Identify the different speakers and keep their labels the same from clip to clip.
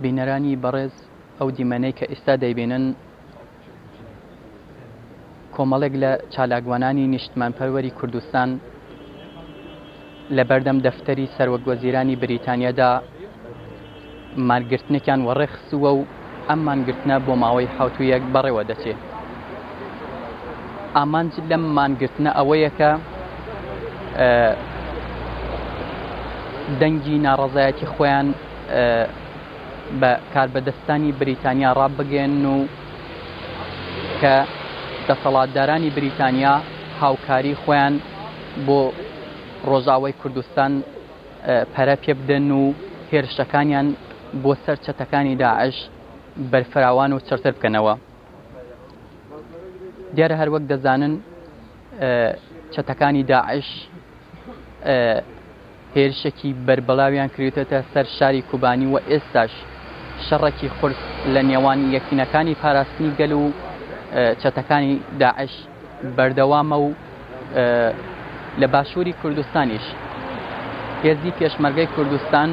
Speaker 1: بینەرانی بەڕێز ئەو دیمەنەی کە ئێستا دەیبینن کۆمەڵێک لە چالاکوانانی نیشتمانپەروەری کوردستان لە بەردەم دەفتەری سەرۆکوەزیرانی بریتانیادا مانگرتنێکیان وەڕێخستووە و ئەم مانگرتنە بۆ ماوەی حوتویەک بەڕێوە دەچێت. ئامانج لەم مانگرتنە ئەوەیە کە دەنگی ناڕەزایەتی خۆیان بە کاربەدەستانی بریتانیا ڕابگەن و کە دەسەڵاتدارانی بریتانیا هاوکاری خۆیان بۆ ڕۆژاوای کوردستان پەرە پێ بدەن و هێرشەکانیان بۆ سەر چەتەکانی داعش بەرفراوان و چرتر بکەنەوە. دیارە هەروەک دەزانن چەتەکانی داعش هێرشێکی بربەڵاویان کردوێتە سەر شاری کوبانی و ئێستاش شەڕێکی خورد لە نێوان یەکینەکانی پاراستنی گەل و چەتەکانی داعش بەردەوامە و لە باشووری کوردستانیش هێزی پێشمەرگەی کوردستان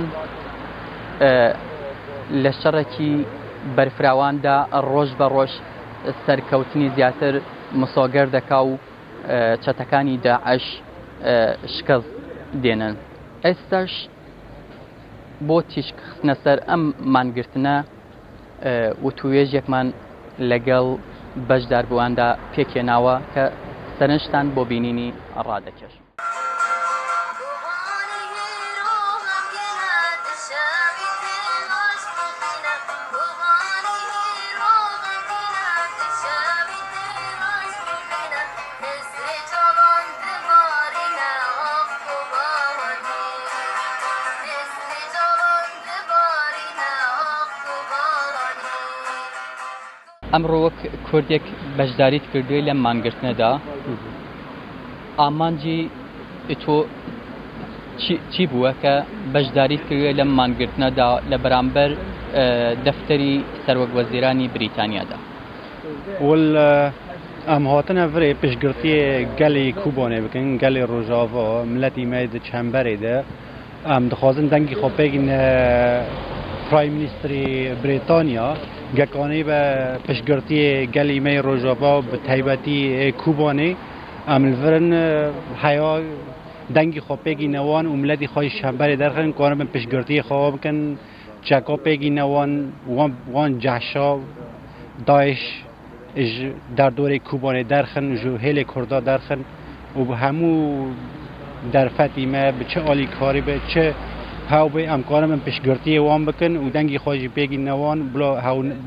Speaker 1: لە شەڕێکی بەرفراواندا ڕۆژ بە ڕۆژ سەرکەوتنی زیاتر مسۆگەر دەکا و چەتەکانی داعش شکەست دێنن. ئێستاش بۆ تیشکخستنە سەر ئەم مانگرتنە وتوێژێکمان لەگەڵ بەشداربوواندا پێکێناوە کە سەرنجتان بۆ بینینی ڕادەکێش. ئەمڕۆ وەک کوردێک بەشداریت کردووی لەم مانگرتنەدا ئامانجی تۆ چی بووە کە بەشداریت کردووی لەم مانگرتنەدا لە بەرامبەر دەفتەری سەرۆکوەزیرانی بریتانیادا؟
Speaker 2: ئەم هاتنە ڤرێ پشتگirتیە گەلی کوبۆنێ بکەن گەلی ڕۆژاوا ملەتی مای چەمبەرێدا ئەم دەخوازن دەنگی خۆ پێگین پرایم مینیستری بریتانیا گەکانەی بە پشتگirتیە گەلی مای ڕۆژاوا بە تایبەتی کوبۆنێ ئەم لڤرن حیا دەنگی خۆ پێگی نەوان و ملەتی خۆی شەمبەرێ دەرخن کۆنە بن پشتگirتیە خۆ بکەن چەکۆ پێگی نەوان وان جەحشا داعش دەردۆرەی کوبۆنێ دەرخن ژ هێلێ کووردا دەرخن و بە هەموو دەرفەتی مە بە چه ئالیکاری بە چه هاو بێ ئەمکارە من پشتگirتیە وان بکەن و دەنگی خۆشی پێگی نەوان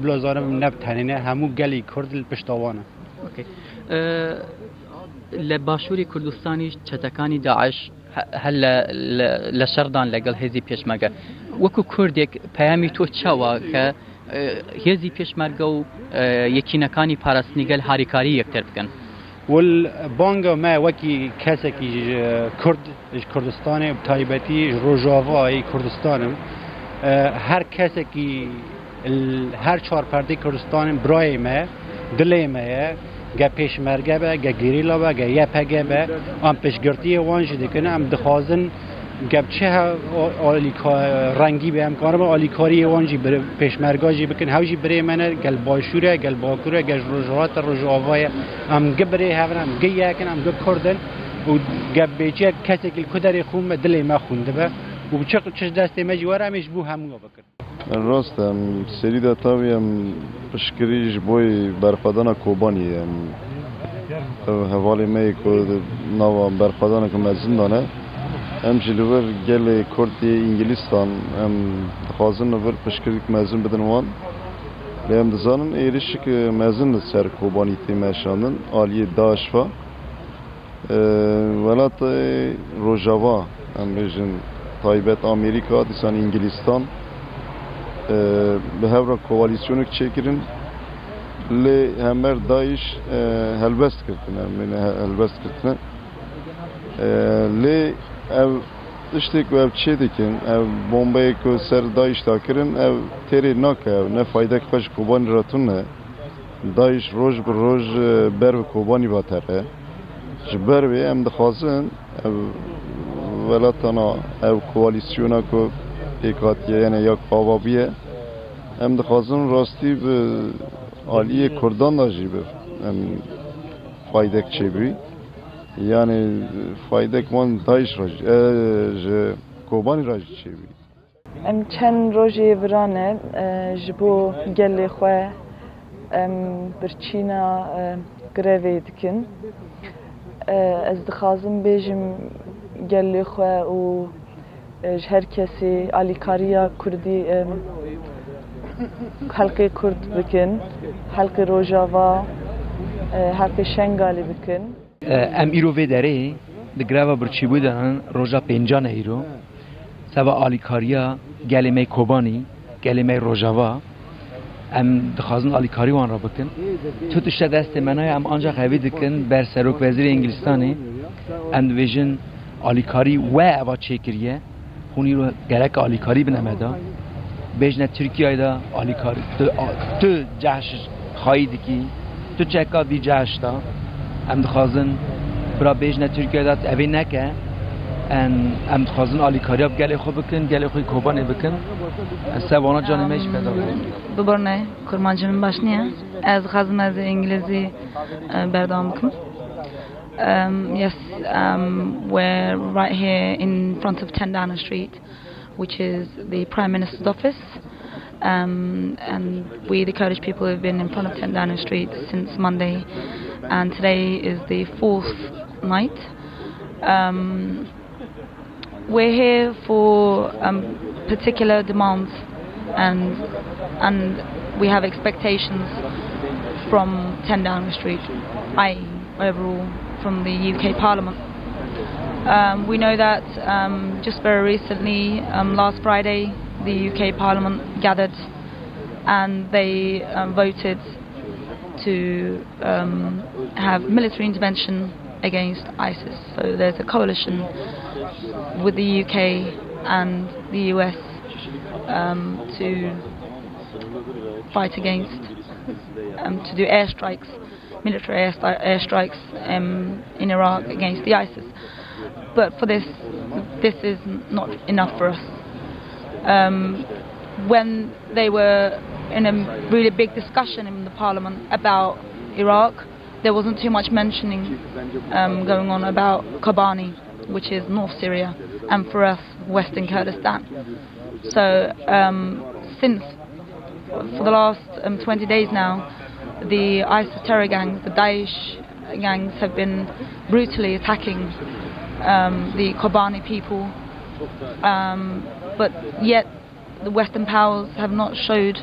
Speaker 2: بلۆزانم نەبتەنێنە هەموو گەلی کورد پشتەوانە.
Speaker 1: لە باشووری کوردستانی چەتەکانی داعش هەل لە شەڕدان لەگەڵ هێزی پێشمەرگە وەکو کوردێک پەیامی تۆ چاوە کە هێزی پێشمەرگە و یەکینەکانی پاراستنیگەل هاریکاری یەکتر بکەن؟
Speaker 2: بانگە مە وەکی کەسێکی کورد کوردستانی تایبەتی ڕۆژاوای کوردستانم هەر کەسێکی هەر چوار پەردەی کوردستانم برایە مە دلێ مەیە گە پێشمەرگە بە گە گریلا بە گە یەپەگە بە ئەم پشتگirتیە وانژی دەکەن ئەم دخوازن گەب چه ڕەنگی بە ئەمکارە بە ئالیکاری وانجی پێشمەرگاژی بکەن هەوژی برێ منە گەل باشوورە گەل باکوورە گەژ ڕۆژهاتە ڕۆژاوایە ئەم گە برێ هەون ئەم گە یەکن ئەم گە کوردن و گەب بێجە کەسێکی کودەری خوم بە دلێ مە خوندبە و بچ دەستێ مەجی وەرەمیش بوو هەموو بکرد.
Speaker 3: ڕاستم سەریدا تاویم پشکریش بۆی بەرپەدانە کۆبانی هەواڵی مەی ناوە بەرپەدانە مەزندانە ئەم جی لەڤەر گەلێ کوردی ئینگلیستان ئەم دەخوازن لەڤەر پشکریک مەزن بدن وان لێ ئەم دەزانن ئێریشک مەزن لەسەر کۆبانی تێمەشاندن ئالیە داعشفا وڵاتە ڕۆژاوا ئەم بێژن تایبەت ئامێریکا دیسان ئینگلیستان به هەورە کۆوالیسیۆنێک چێکردن لێ هەمەر داعش هەلبەست کردن هەلبەست کردنە لێ ئەو tiştek ev çê dikin ev bombeyek ku ser Daesh ta kirin ev têrê nake ev ne faydek xweş kobanî ratûn ne Daesh roj bi roj ber bi kobanî bater e ji ber vê em dixwazin ev welatana ev koalîsyona ku pêk hatiye yani yak avabiye ام دخوازن راستی به عالی کردان داجی به ام فایدک چی بی یعنی فایدک من دایش راج کوبانی راج چی بی
Speaker 4: ام چند روزی ورانه جبو گلی خواه برچینا گروی دکن از دخوازم بیجم گلی خواه و هر کسی آلیکاریا کردی حلقه کرد بکن حلقه روجاوا حلقه شنگالی بکن
Speaker 5: ام ایرو وی داره دگروا برچی بودن روجا 50 ایرو سبا آلیکاریا گلیمه کوبانی گلیمه روجاوا ام دخوازن آلیکاری وان را بکن تو تشت دست منای ام آنجا قوی دکن بر سروک وزیر انگلستانی ام دویژن آلیکاری و اوا چکریه خونی رو گرک آلیکاری بنمدا بجنه ترکیه دا آلیکاری تو جهش خواهی دکی تو چکا دی جهش دا ام دخوازن برا بجنه ترکیه دا اوی نکه ام دخوازن آلیکاری ها گلی خوب بکن گلی خوی کوبانه بکن سوانا جانمیش پیدا بکن
Speaker 6: ببرنه کرمانجمین باش نیه از خازم از انگلیزی بردام بکن yes, we're right here in front of 10 Downing Street, which is the Prime Minister's office. And we, the Kurdish people, have been in front of 10 Downing Street since Monday, and today is the 4th night. We're here for particular demands, and we have expectations from 10 Downing Street, i.e. overall from the UK Parliament. We know that just very recently, last Friday, the UK Parliament gathered and they voted to have military intervention against ISIS. So there's a coalition with the UK and the US to fight against, to do airstrikes, military airstrikes in Iraq against the ISIS. But for this is not enough for us. When they were in a really big discussion in the Parliament about Iraq, there wasn't too much mentioning going on about Kobani, which is North Syria, and for us, Western Kurdistan. So since for the last 20 days now, the ISIS terror gangs, the Daesh gangs, have been brutally attacking the Kobani people, but yet the Western powers have not showed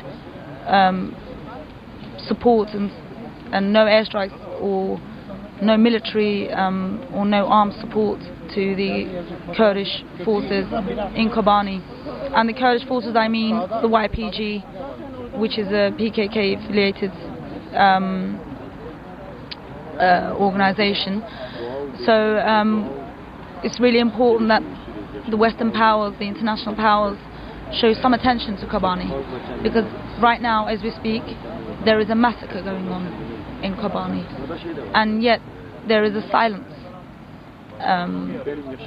Speaker 6: support and no airstrikes or no military or no armed support to the Kurdish forces in Kobani. And the Kurdish forces, I mean the YPG, which is a PKK affiliated organization. So it's really important that the Western powers, the international powers, show some attention to Kobani, because right now, as we speak, there is a massacre going on in Kobani, and yet there is a silence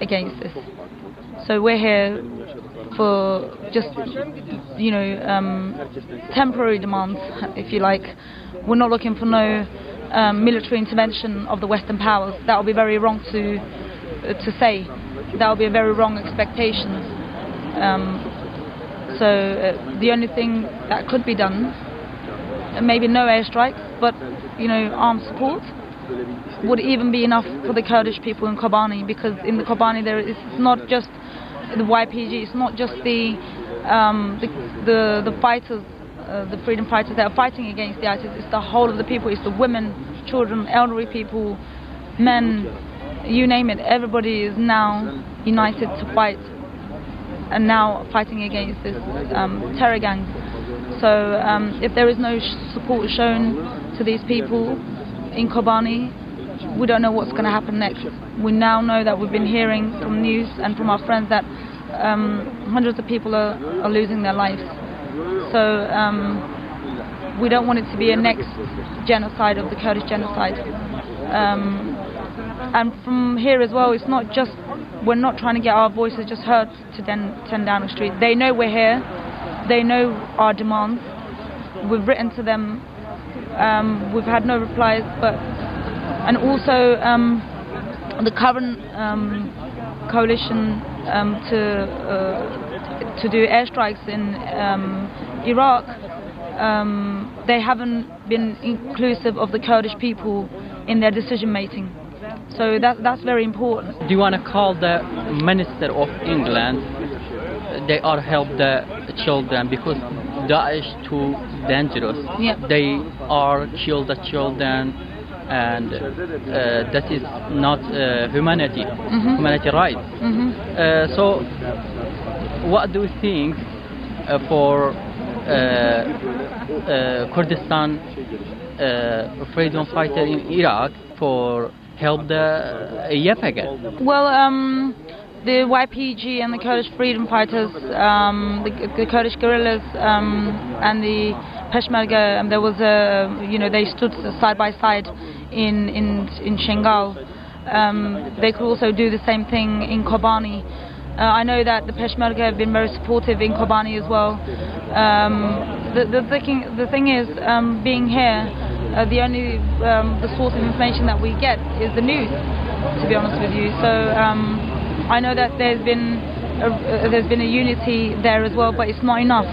Speaker 6: against this. So we're here for just, temporary demands, if you like. We're not looking for no military intervention of the Western powers. That would be very wrong to say. That would be a very wrong expectation. So the only thing that could be done, maybe no airstrikes, but armed support would even be enough for the Kurdish people in Kobani, because in the Kobani it's not just the YPG, it's not just the fighters, the freedom fighters that are fighting against the ISIS. It's the whole of the people. It's the women, children, elderly people, men, you name it. Everybody is now united to fight, and now fighting against this terror gang. So if there is no support shown to these people in Kobani, we don't know what's going to happen next. We now know that we've been hearing from news and from our friends that hundreds of people are losing their lives. So we don't want it to be a next genocide of the Kurdish genocide. And from here as well, it's not just, we're not trying to get our voices just heard to 10 Downing Street. They know we're here, they know our demands, we've written to them. We've had no replies, and also the current coalition to do airstrikes in Iraq. They haven't been inclusive of the Kurdish people in their decision making. So that's very important.
Speaker 1: Do you want to call the Minister of England? They are help the children because Daesh too dangerous.
Speaker 6: Yeah.
Speaker 1: They are kill the children, and that is not humanity rights. So what do you think for Kurdistan freedom fighter in Iraq for help the YPG?
Speaker 6: Well, the YPG and the Kurdish freedom fighters, the Kurdish guerrillas, and the Peshmerga, there was they stood side by side in Shingal. They could also do the same thing in Kobani. I know that the Peshmerga have been very supportive in Kobani as well. The thing is, being here, the only the source of information that we get is the news, to be honest with you. So I know that there's been a unity there as well, but it's not enough.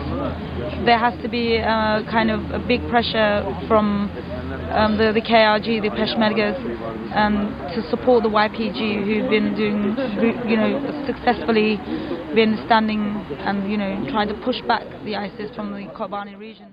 Speaker 6: There has to be kind of a big pressure from the KRG, the Peshmergas, to support the YPG, who've been doing, successfully been standing and trying to push back the ISIS from the Kobani region.